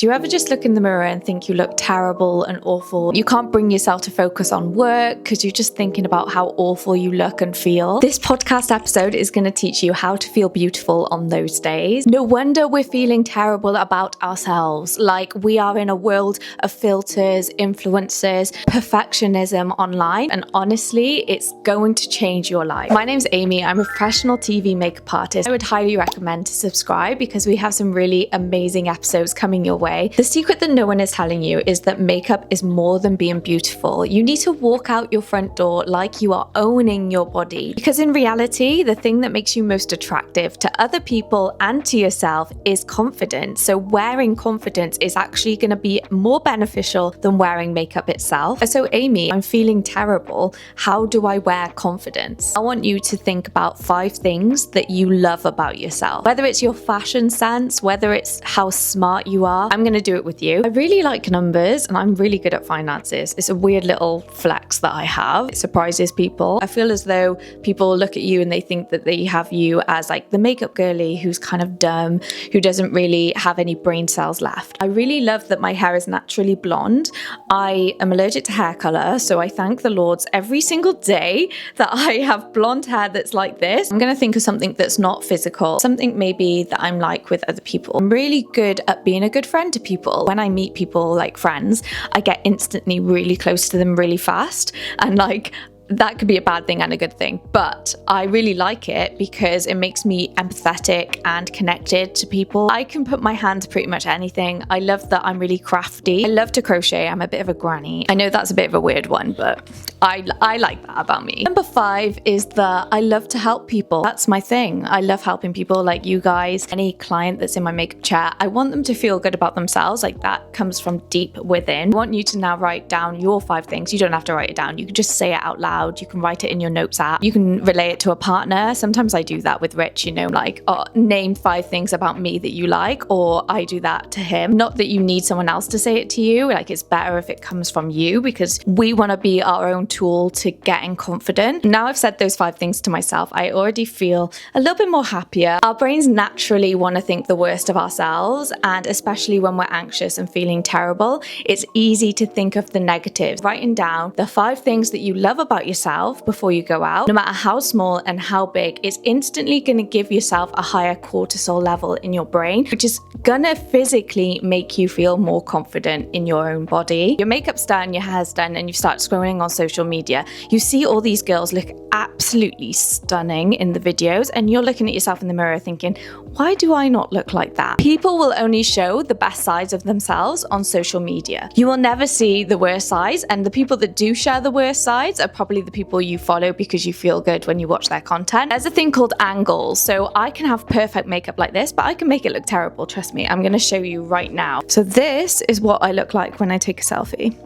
Do you ever just look in the mirror and think you look terrible and awful? You can't bring yourself to focus on work because you're just thinking about how awful you look and feel? This podcast episode is going to teach you how to feel beautiful on those days. No wonder we're feeling terrible about ourselves. Like we are in a world of filters, influencers, perfectionism online. And honestly, it's going to change your life. My name's Amy. I'm a professional TV makeup artist. I would highly recommend to subscribe because we have some really amazing episodes coming your way. The secret that no one is telling you is that makeup is more than being beautiful. You need to walk out your front door like you are owning your body. Because in reality, the thing that makes you most attractive to other people and to yourself is confidence. So wearing confidence is actually going to be more beneficial than wearing makeup itself. So Amy, I'm feeling terrible. How do I wear confidence? I want you to think about 5 things that you love about yourself. Whether it's your fashion sense, whether it's how smart you are, I'm going to do it with you. I really like numbers and I'm really good at finances. It's a weird little flex that I have. It surprises people. I feel as though people look at you and they think that they have you as like the makeup girly who's kind of dumb, who doesn't really have any brain cells left. I really love that my hair is naturally blonde. I am allergic to hair color, so I thank the Lords every single day that I have blonde hair that's like this. I'm going to think of something that's not physical, something maybe that I'm like with other people. I'm really good at being a good friend to people. When I meet people like friends, I get instantly really close to them really fast, and like that could be a bad thing and a good thing, but I really like it because it makes me empathetic and connected to people. I can put my hand to pretty much anything. I love that I'm really crafty. I love to crochet. I'm a bit of a granny. I know that's a bit of a weird one, but I like that about me. Number 5 is that I love to help people. That's my thing. I love helping people like you guys. Any client that's in my makeup chair, I want them to feel good about themselves. Like that comes from deep within. I want you to now write down your 5 things. You don't have to write it down. You can just say it out loud. You can write it in your notes app. You can relay it to a partner. Sometimes I do that with Rich, you know, like, oh, name 5 things about me that you like, or I do that to him. Not that you need someone else to say it to you. Like it's better if it comes from you because we want to be our own tool to getting confident. Now I've said those 5 things to myself, I already feel a little bit more happier. Our brains naturally want to think the worst of ourselves, and especially when we're anxious and feeling terrible, it's easy to think of the negatives. Writing down the 5 things that you love about yourself before you go out, no matter how small and how big, is instantly going to give yourself a higher cortisol level in your brain, which is gonna physically make you feel more confident in your own body. Your makeup's done, your hair's done, and you start scrolling on social media. You see all these girls look absolutely stunning in the videos, and you're looking at yourself in the mirror thinking, why do I not look like that? People will only show the best sides of themselves on social media. You will never see the worst sides, and the people that do share the worst sides are probably the people you follow because you feel good when you watch their content. There's a thing called angles. So I can have perfect makeup like this, but I can make it look terrible. Trust me, I'm going to show you right now. So this is what I look like when I take a selfie.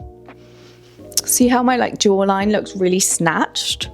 See how my like jawline looks really snatched?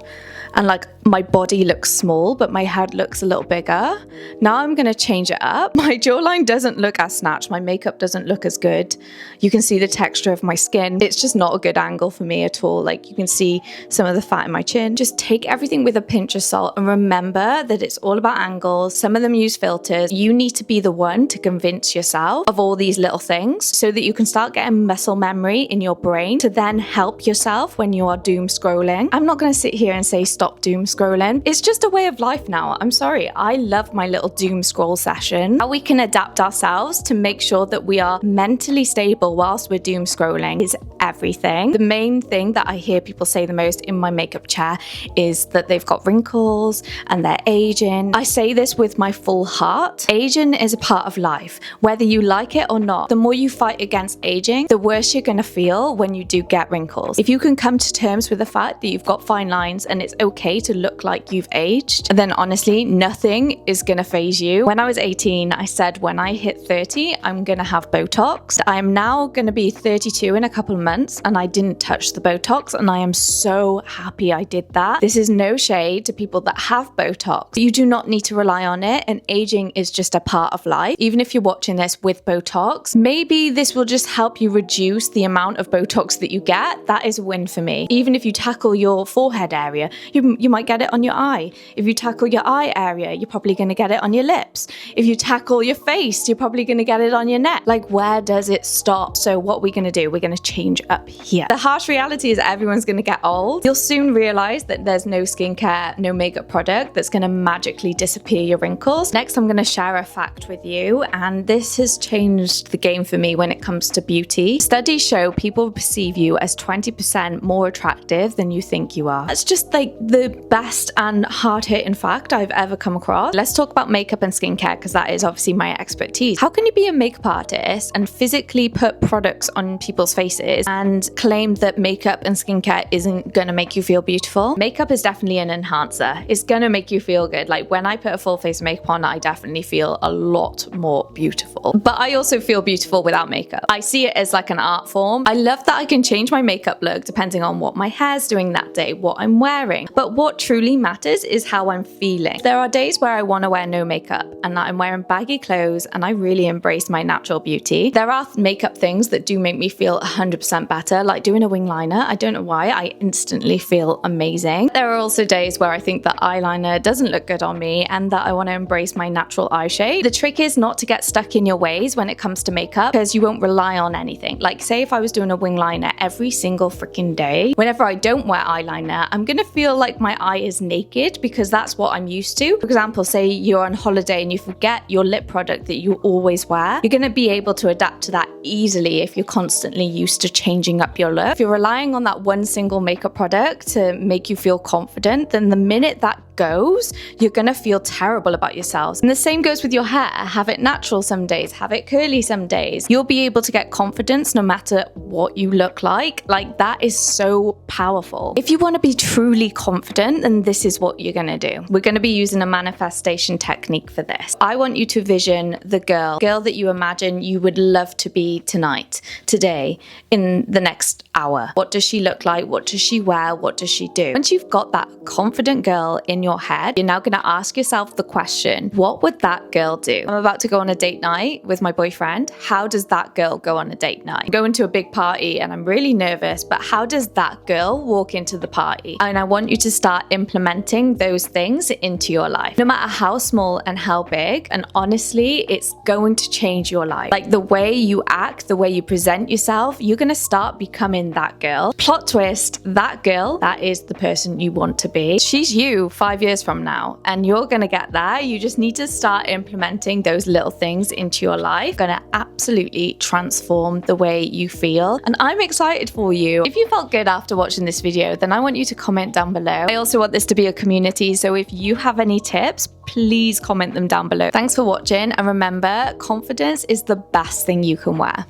And like my body looks small, but my head looks a little bigger. Now I'm going to change it up. My jawline doesn't look as snatched. My makeup doesn't look as good. You can see the texture of my skin. It's just not a good angle for me at all. Like you can see some of the fat in my chin. Just take everything with a pinch of salt and remember that it's all about angles. Some of them use filters. You need to be the one to convince yourself of all these little things so that you can start getting muscle memory in your brain to then help yourself when you are doom scrolling. I'm not going to sit here and say stop doom scrolling. It's just a way of life now. I'm sorry. I love my little doom scroll session. How we can adapt ourselves to make sure that we are mentally stable whilst we're doom scrolling is everything. The main thing that I hear people say the most in my makeup chair is that they've got wrinkles and they're aging. I say this with my full heart. Aging is a part of life, whether you like it or not. The more you fight against aging, the worse you're going to feel when you do get wrinkles. If you can come to terms with the fact that you've got fine lines and it's okay to look like you've aged, then honestly, nothing is gonna faze you. When I was 18, I said when I hit 30, I'm gonna have Botox. I'm now gonna be 32 in a couple of months and I didn't touch the Botox, and I am so happy I did that. This is no shade to people that have Botox. You do not need to rely on it, and aging is just a part of life. Even if you're watching this with Botox, maybe this will just help you reduce the amount of Botox that you get. That is a win for me. Even if you tackle your forehead area, you're you might get it on your eye. If you tackle your eye area, you're probably going to get it on your lips. If you tackle your face, you're probably going to get it on your neck. Like, where does it stop? So what we're going to do, we're going to change up here. The harsh reality is everyone's going to get old. You'll soon realize that there's no skincare, no makeup product that's going to magically disappear your wrinkles. Next, I'm going to share a fact with you, and this has changed the game for me when it comes to beauty. Studies show people perceive you as 20% more attractive than you think you are. That's just like the best and hard-hitting fact I've ever come across. Let's talk about makeup and skincare, because that is obviously my expertise. How can you be a makeup artist and physically put products on people's faces and claim that makeup and skincare isn't gonna make you feel beautiful? Makeup is definitely an enhancer. It's gonna make you feel good. Like, when I put a full face of makeup on, I definitely feel a lot more beautiful. But I also feel beautiful without makeup. I see it as like an art form. I love that I can change my makeup look depending on what my hair's doing that day, what I'm wearing. But what truly matters is how I'm feeling. There are days where I want to wear no makeup and that I'm wearing baggy clothes and I really embrace my natural beauty. There are makeup things that do make me feel 100% better, like doing a wing liner. I don't know why, I instantly feel amazing. There are also days where I think that eyeliner doesn't look good on me and that I want to embrace my natural eye shape. The trick is not to get stuck in your ways when it comes to makeup, because you won't rely on anything. Like, say if I was doing a wing liner every single freaking day, whenever I don't wear eyeliner, I'm gonna feel like my eye is naked because that's what I'm used to. For example, say you're on holiday and you forget your lip product that you always wear. You're gonna be able to adapt to that easily if you're constantly used to changing up your look. If you're relying on that one single makeup product to make you feel confident, then the minute that goes, you're gonna feel terrible about yourselves. And the same goes with your hair. Have it natural some days, have it curly some days. You'll be able to get confidence no matter what you look like. Like, that is so powerful. If you want to be truly confident, then this is what you're gonna do. We're gonna be using a manifestation technique for this. I want you to vision the girl that you imagine you would love to be tonight, today, in the next hour. What does she look like? What does she wear? What does she do? Once you've got that confident girl in your head, you're now going to ask yourself the question, what would that girl do? I'm about to go on a date night with my boyfriend. How does that girl go on a date night? I'm going to a big party and I'm really nervous, but how does that girl walk into the party? And I want you to start implementing those things into your life, no matter how small and how big. And honestly, it's going to change your life. Like, the way you act, the way you present yourself, you're going to start becoming that girl. Plot twist, that girl, that is the person you want to be. She's you 5 years from now, and you're gonna get there. You just need to start implementing those little things into your life. Gonna absolutely transform the way you feel, and I'm excited for you. If you felt good after watching this video, then I want you to comment down below. I also want this to be a community, so if you have any tips, please comment them down below. Thanks for watching, and remember, confidence is the best thing you can wear.